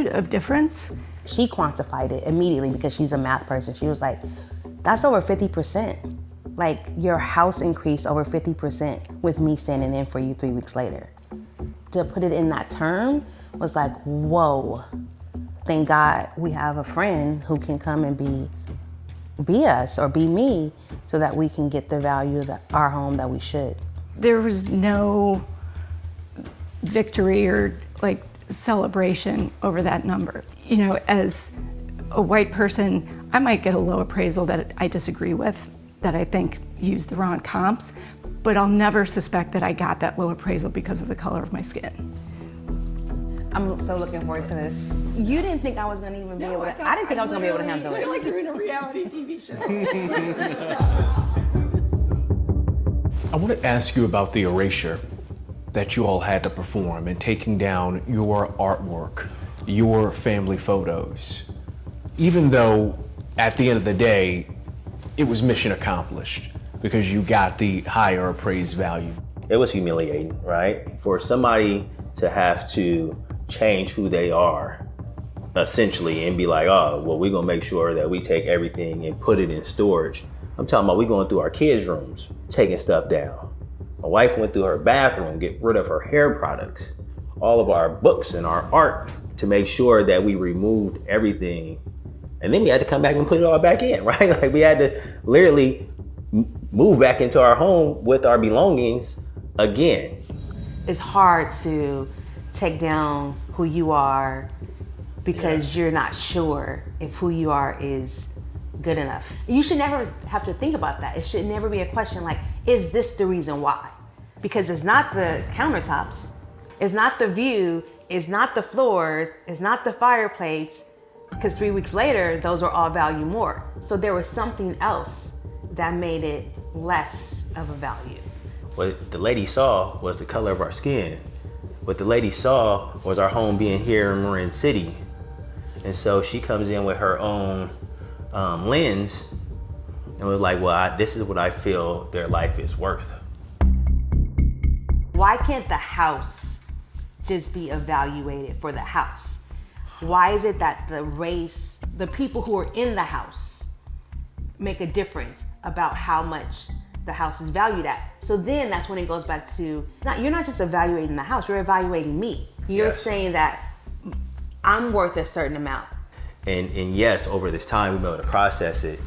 of difference. She quantified it immediately because she's a math person. She was like, that's over 50%. Like, your house increased over 50% with me standing in for you 3 weeks later. To put it in that term was like, whoa. Thank God we have a friend who can come and be us or be me so that we can get the value of our home that we should. There was no victory or like celebration over that number. You know, as a white person, I might get a low appraisal that I disagree with, that I think used the wrong comps, but I'll never suspect that I got that low appraisal because of the color of my skin. I'm so looking forward to this. You didn't think I was gonna even be able to, I didn't think I was gonna be able to handle it. I feel like you're in a reality TV show. I want to ask you about the erasure that you all had to perform in taking down your artwork, your family photos. Even though at the end of the day, it was mission accomplished because you got the higher appraised value. It was humiliating, right? For somebody to have to change who they are, essentially, and be like, oh, well, we're gonna make sure that we take everything and put it in storage. I'm talking about we going through our kids' rooms, taking stuff down. My wife went through her bathroom, get rid of her hair products, all of our books and our art to make sure that we removed everything. And then we had to come back and put it all back in, right? Like, we had to literally move back into our home with our belongings again. It's hard to take down who you are because you're not sure if who you are is good enough. You should never have to think about that. It should never be a question like, is this the reason why? Because it's not the countertops, it's not the view, it's not the floors, it's not the fireplace, because 3 weeks later, those are all value more. So there was something else that made it less of a value. What the lady saw was the color of our skin. What the lady saw was our home being here in Marin City. And so she comes in with her own lens and was like, well, this is what I feel their life is worth. Why can't the house just be evaluated for the house? Why is it that the race, the people who are in the house make a difference about how much the house is valued at? So then that's when it goes back to, you're not just evaluating the house, you're evaluating me. You're Yes. saying that I'm worth a certain amount. And yes, over this time, we've been able to process it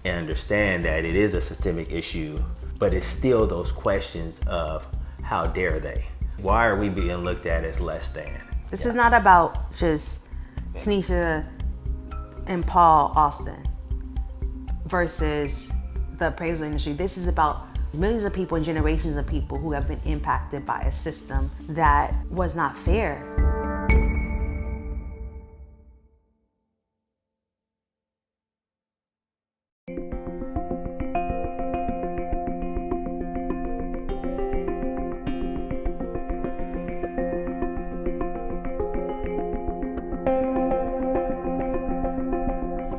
and understand that it is a systemic issue, but it's still those questions of how dare they? Why are we being looked at as less than? This is not about just Tanisha and Paul Austin versus the appraisal industry. This is about millions of people and generations of people who have been impacted by a system that was not fair.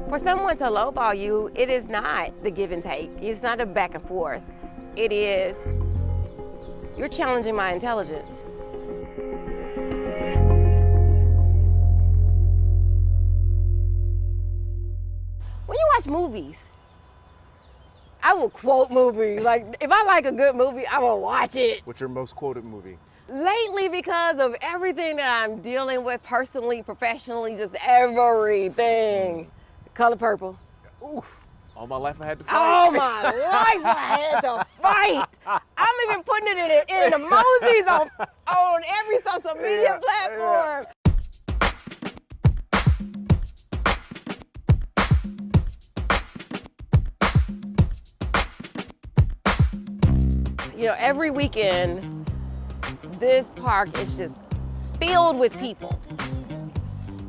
For someone to lowball you, it is not the give and take. It's not a back and forth. It is, you're challenging my intelligence. When you watch movies, I will quote movies. Like, if I like a good movie, I will watch it. What's your most quoted movie? Lately, because of everything that I'm dealing with personally, professionally, just everything. Color Purple. Oof. All my life I had to fight. All my life I had to fight. I'm even putting it in emojis on every social media platform. You know, every weekend, this park is just filled with people,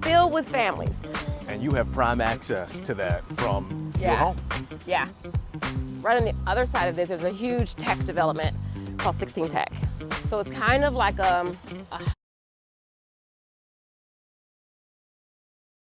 filled with families. And you have prime access to that from your home. Yeah. Right on the other side of this, there's a huge tech development called 16 Tech. So it's kind of like a